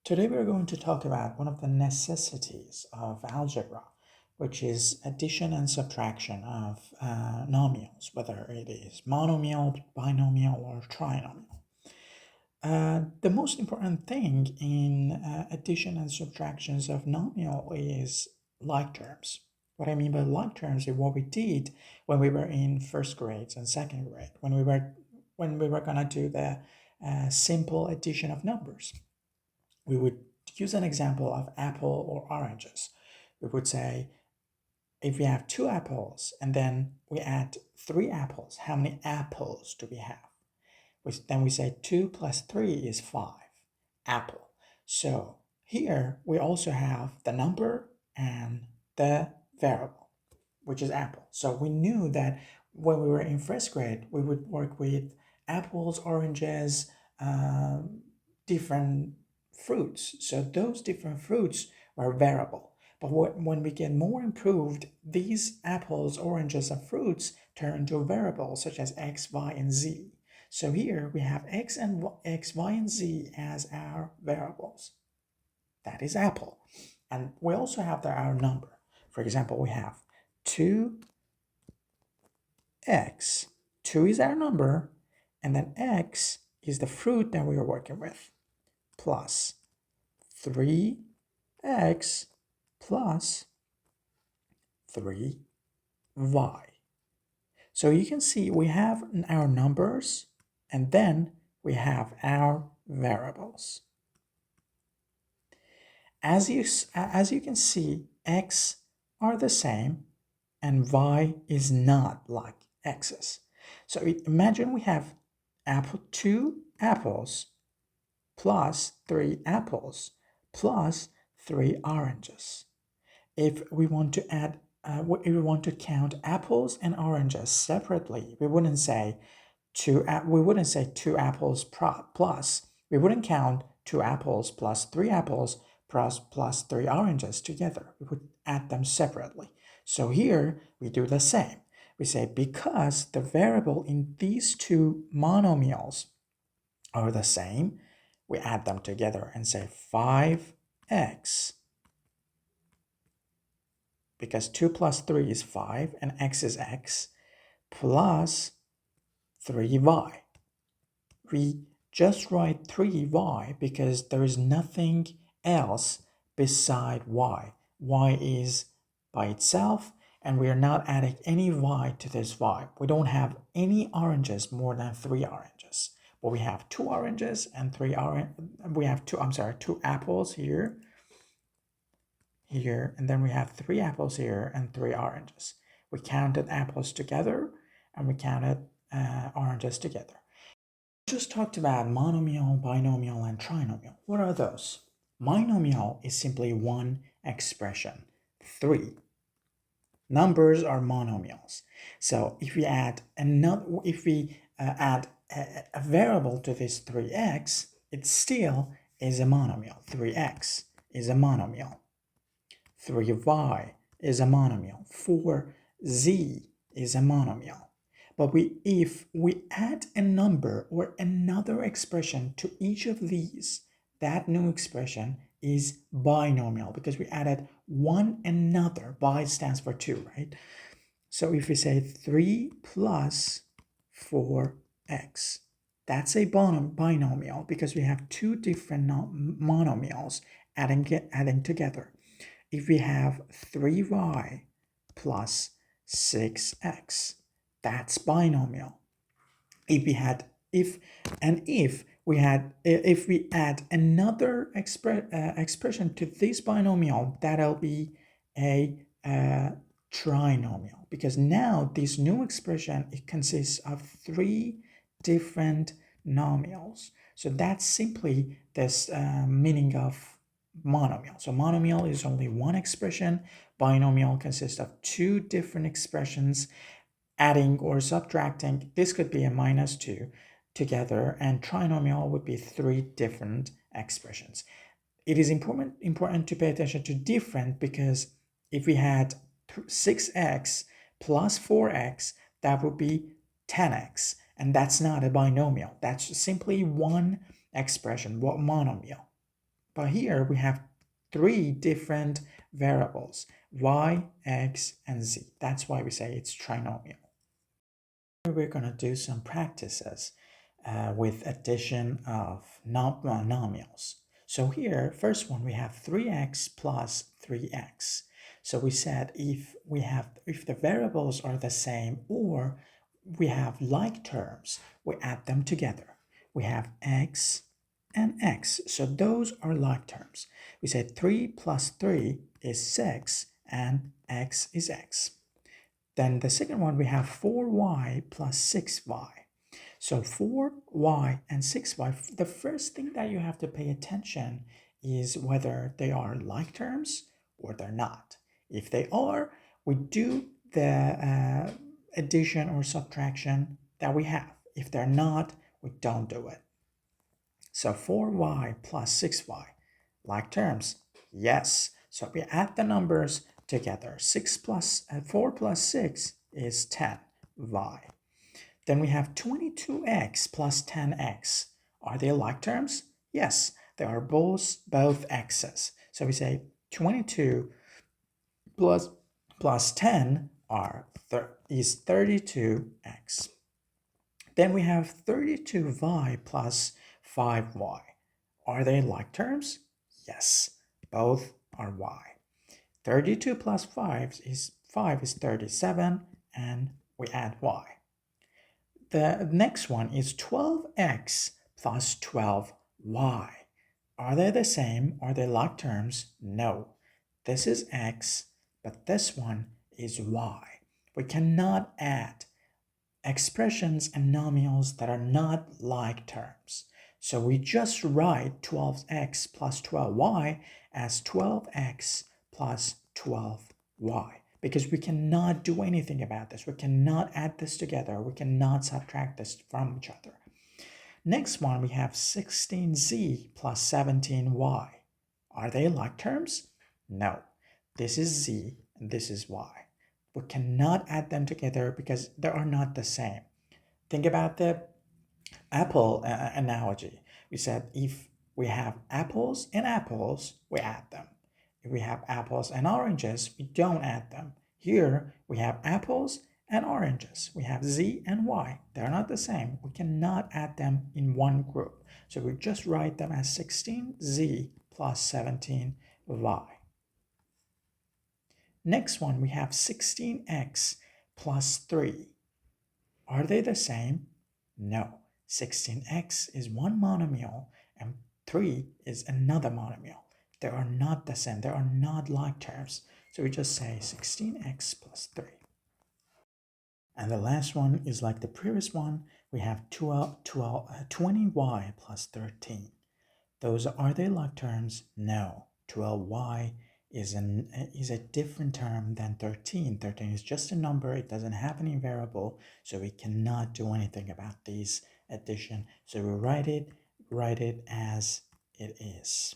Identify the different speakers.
Speaker 1: Today we're going to talk about one of the necessities of algebra, which is addition and subtraction of nomials, whether it is monomial, binomial, or trinomial. The most important thing in addition and subtractions of nomial is like terms. What I mean by like terms is what we did when we were in first grades and second grade, when we were gonna do the simple addition of numbers. We would use an example of apple or oranges. We would say if we have two apples and then we add three apples, how many apples do we have? Then we say 2 plus 3 is 5, apple. So here we also have the number and the variable, which is apple. So we knew that when we were in first grade, we would work with apples, oranges, different fruits. So those different fruits were variable. But when we get more improved, these apples, oranges, and fruits turn into variables such as x, y, and z. So here we have x, y, and z as our variables. That is apple. And we also have our number. For example, we have 2x. 2 is our number, and then x is the fruit that we are working with, plus 3x plus 3y. So you can see we have our numbers, and then we have our variables. As you can see, x are the same and y is not like x's. So imagine we have two apples plus 3 apples plus 3 oranges. If we want to add, if we want to count apples and oranges separately, we wouldn't say two apples plus. We wouldn't count 2 apples plus 3 apples plus 3 oranges together. We would add them separately. So here we do the same. We say because the variable in these two monomials are the same, we add them together and say 5x, because 2 plus 3 is 5 and x is x, plus 3y. We just write 3y because there is nothing else beside y. Y is by itself, and we are not adding any y to this y. We don't have any oranges more than 3 oranges. But we have 2 oranges and two apples here, and then we have 3 apples here and 3 oranges. We counted apples together and we counted oranges together. Just talked about monomial, binomial, and trinomial. What are those? Monomial is simply one expression, 3. Numbers are monomials. So if we add a variable to this 3x, it still is a monomial. 3x is a monomial. 3y is a monomial. 4z is a monomial. But if we add a number or another expression to each of these, that new expression is binomial because we added one another. Bi stands for 2, right? So if we say 3 plus 4x, that's a binomial because we have two different monomials adding together. If we have 3y plus 6x, that's binomial. If we add another expression to this binomial, that'll be a trinomial, because now this new expression, it consists of 3 different nomials. So that's simply this meaning of monomial. So monomial is only one expression. Binomial consists of 2 different expressions adding or subtracting. This could be a -2 together, and trinomial would be 3 different expressions. It is important to pay attention to different, because if we had 6x plus 4x, that would be 10x, and that's not a binomial. That's simply one expression, monomial. But here we have three different variables, y, x, and z. That's why we say it's trinomial. We're going to do some practices with addition of nomials. So here, first one, we have 3x plus 3x. So we said if the variables are the same or we have like terms, we add them together. We have x and x. So those are like terms. We said 3 plus 3 is 6 and x is x. Then the second one, we have 4y plus 6y. So 4y and 6y, the first thing that you have to pay attention is whether they are like terms or they're not. If they are, we do the addition or subtraction that we have. If they're not, we don't do it. So 4y plus 6y, like terms, yes. So we add the numbers together. 4 plus 6 is 10y. Then we have 22x plus 10x. Are they like terms? Yes, they are both x's. So we say 22 plus 10 is 32x. Then we have 32y plus 5y. Are they like terms? Yes, both are y. 32 plus 5 is 37, and we add y. The next one is 12x plus 12y. Are they the same? Are they like terms? No. This is x, but this one is y. We cannot add expressions and nomials that are not like terms. So we just write 12x plus 12y as 12x plus 12y because we cannot do anything about this. We cannot add this together. We cannot subtract this from each other. Next one, we have 16z plus 17y. Are they like terms? No. This is z and this is y. We cannot add them together because they are not the same. Think about the apple analogy. We said if we have apples and apples, we add them. If we have apples and oranges, we don't add them. Here we have apples and oranges. We have z and y. They're not the same. We cannot add them in one group. So we just write them as 16z plus 17y. Next one, we have 16x plus 3. Are they the same? No. 16x is one monomial and 3 is another monomial. They are not the same. They are not like terms. So we just say 16x plus 3. And the last one is like the previous one. We have 20y plus 13. Are they like terms? No. 12y is a different term than 13. 13 is just a number. It doesn't have any variable, so we cannot do anything about these addition. So we write it as it is.